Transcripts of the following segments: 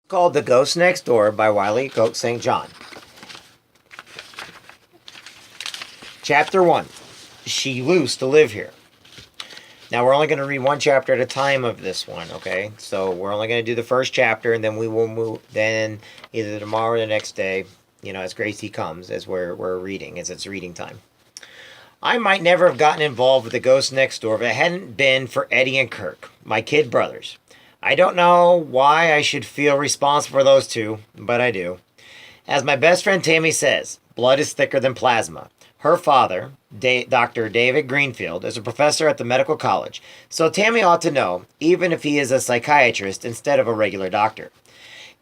called The Ghost Next Door by Wiley Coke St. John. Chapter 1. She Loosed to Live Here. Now we're only going to read one chapter at a time of this one, okay? So we're only going to do the first chapter, and then we will move, then either tomorrow or the next day, as Gracie comes, as we're reading, as it's reading time. I might never have gotten involved with The Ghost Next Door if it hadn't been for Eddie and Kirk, my kid brothers. I don't know why I should feel responsible for those two, but I do. As my best friend Tammy says, blood is thicker than plasma. Her father, Dr. David Greenfield, is a professor at the medical college, so Tammy ought to know, even if he is a psychiatrist instead of a regular doctor.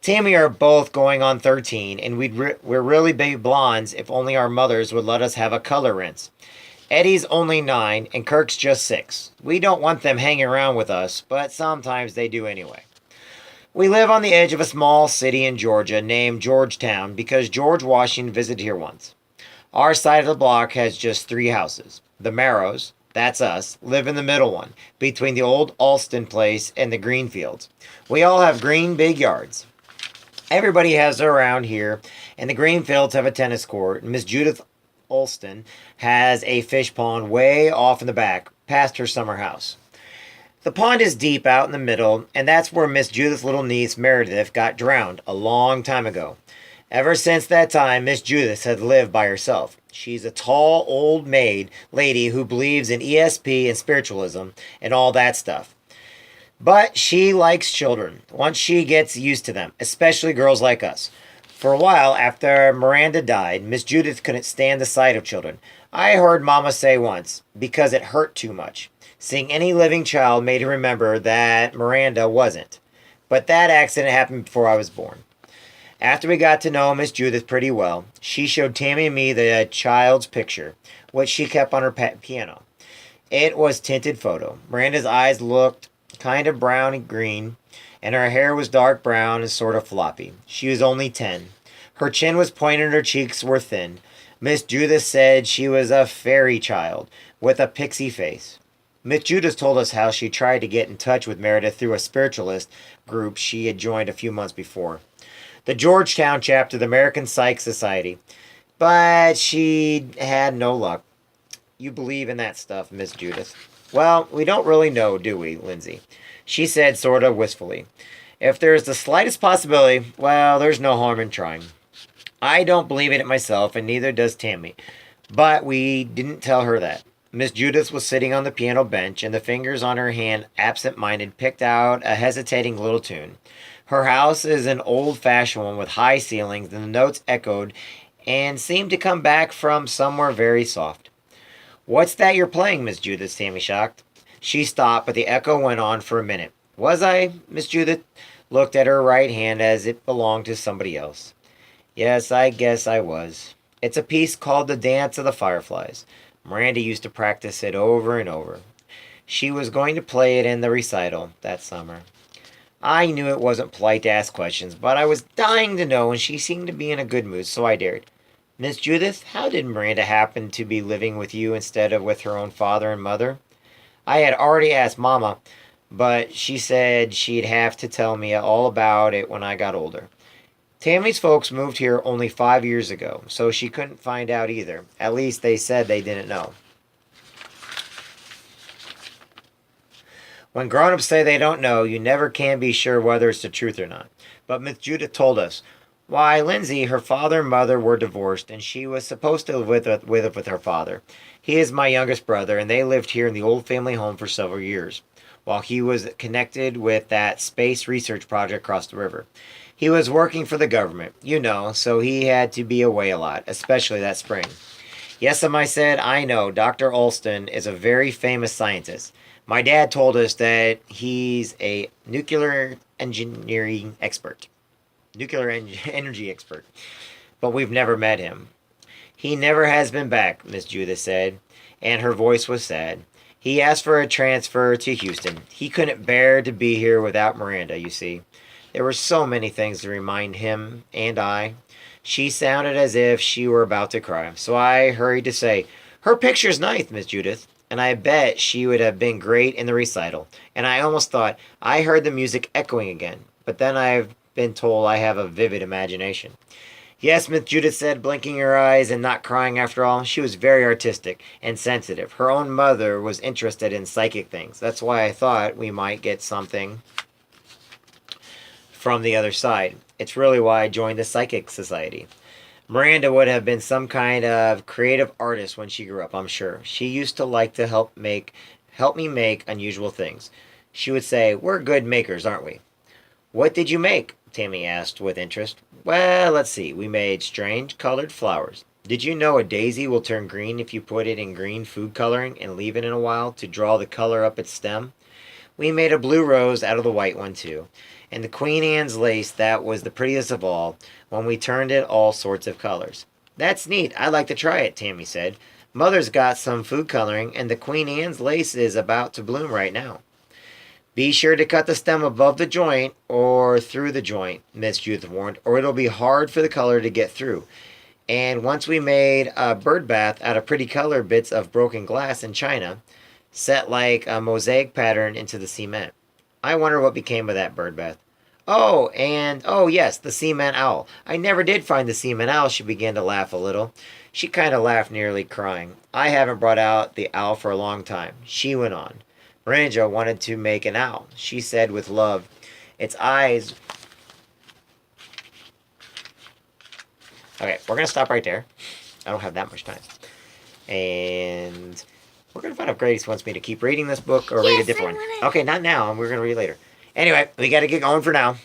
Tammy are both going on 13, and we're really baby blondes if only our mothers would let us have a color rinse. Eddie's only 9, and Kirk's just 6. We don't want them hanging around with us, but sometimes they do anyway. We live on the edge of a small city in Georgia named Georgetown because George Washington visited here once. Our side of the block has just 3 houses. The Marrows, that's us, live in the middle one, between the old Alston place and the Greenfields. We all have green big yards. Everybody has it around here, and the Greenfields have a tennis court, and Miss Judith Alston has a fish pond way off in the back, past her summer house. The pond is deep out in the middle, and that's where Miss Judith's little niece Meredith got drowned a long time ago. Ever since that time, Miss Judith has lived by herself. She's a tall, old maid lady who believes in ESP and spiritualism and all that stuff. But she likes children, once she gets used to them, especially girls like us. For a while after Miranda died, Miss Judith couldn't stand the sight of children. I heard Mama say once, because it hurt too much. Seeing any living child made her remember that Miranda wasn't. But that accident happened before I was born. After we got to know Miss Judith pretty well, she showed Tammy and me the child's picture, which she kept on her piano. It was tinted photo. Miranda's eyes looked kind of brown and green, and her hair was dark brown and sort of floppy. She was only 10. Her chin was pointed and her cheeks were thin. Miss Judith said she was a fairy child with a pixie face. Miss Judith told us how she tried to get in touch with Meredith through a spiritualist group she had joined a few months before, the Georgetown chapter of the American Psych Society, but she had no luck. You believe in that stuff, Miss Judith? Well, we don't really know, do we, Lindsay? She said sort of wistfully. If there's the slightest possibility, well, there's no harm in trying. I don't believe in it myself, and neither does Tammy. But we didn't tell her that. Miss Judith was sitting on the piano bench, and the fingers on her hand, absent-minded, picked out a hesitating little tune. Her house is an old-fashioned one with high ceilings, and the notes echoed and seemed to come back from somewhere very soft. What's that you're playing, Miss Judith? Tammy shocked. She stopped, but the echo went on for a minute. Was I? Miss Judith looked at her right hand as it belonged to somebody else. Yes, I guess I was. It's a piece called The Dance of the Fireflies. Miranda used to practice it over and over. She was going to play it in the recital that summer. I knew it wasn't polite to ask questions, but I was dying to know, and she seemed to be in a good mood, so I dared. Miss Judith, how did Miranda happen to be living with you instead of with her own father and mother? I had already asked Mama, but she said she'd have to tell me all about it when I got older. Tammy's folks moved here only 5 years ago, so she couldn't find out either. At least they said they didn't know. When grown-ups say they don't know, you never can be sure whether it's the truth or not. But Miss Judith told us, why, Lindsay, her father and mother were divorced, and she was supposed to live with her father. He is my youngest brother, and they lived here in the old family home for several years, while he was connected with that space research project across the river. He was working for the government, so he had to be away a lot, especially that spring. Yes'm, I said, I know, Dr. Alston is a very famous scientist. My dad told us that he's a nuclear energy expert, but we've never met him. He never has been back, Miss Judith said, and her voice was sad. He asked for a transfer to Houston. He couldn't bear to be here without Miranda, you see. There were so many things to remind him and I. She sounded as if she were about to cry, so I hurried to say, her picture's nice, Miss Judith, and I bet she would have been great in the recital. And I almost thought I heard the music echoing again, but then been told I have a vivid imagination. Yes, Miss Judith said, blinking her eyes and not crying after all. She was very artistic and sensitive. Her own mother was interested in psychic things. That's why I thought we might get something from the other side. It's really why I joined the Psychic Society. Miranda would have been some kind of creative artist when she grew up, I'm sure. She used to like to help me make unusual things. She would say, "We're good makers, aren't we?" "What did you make?" Tammy asked with interest. "Well, let's see. We made strange colored flowers. Did you know a daisy will turn green if you put it in green food coloring and leave it in a while to draw the color up its stem? We made a blue rose out of the white one, too. And the Queen Anne's lace, that was the prettiest of all, when we turned it all sorts of colors." "That's neat. I'd like to try it," Tammy said. "Mother's got some food coloring, and the Queen Anne's lace is about to bloom right now." "Be sure to cut the stem above the joint or through the joint," Miss Judith warned, "or it'll be hard for the color to get through." And once we made a bird bath out of pretty color bits of broken glass and china, set like a mosaic pattern into the cement. I wonder what became of that bird bath. Oh, yes, the cement owl. I never did find the cement owl." She began to laugh a little. She kind of laughed, nearly crying. "I haven't brought out the owl for a long time," she went on. "Miranda wanted to make an owl," she said with love. "Its eyes..." Okay, we're going to stop right there. I don't have that much time. And we're going to find out if Grace wants me to keep reading this book or read a different one. Okay, not now. We're going to read later. Anyway, we got to get going for now.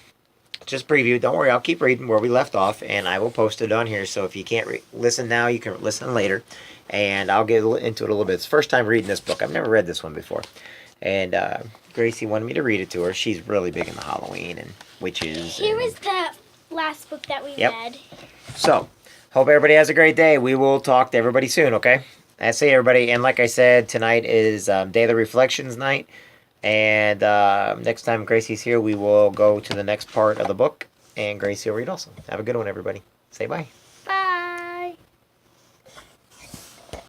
Just preview. Don't worry, I'll keep reading where we left off, and I will post it on here. So if you can't listen now, you can listen later. And I'll get into it a little bit. It's the first time reading this book. I've never read this one before. And Gracie wanted me to read it to her. She's really big into Halloween and witches. Here was the last book that we read. So, hope everybody has a great day. We will talk to everybody soon, okay? That's it, everybody. And like I said, tonight is Daily Reflections night. And next time Gracie's here, we will go to the next part of the book. And Gracie will read also. Have a good one, everybody. Say bye.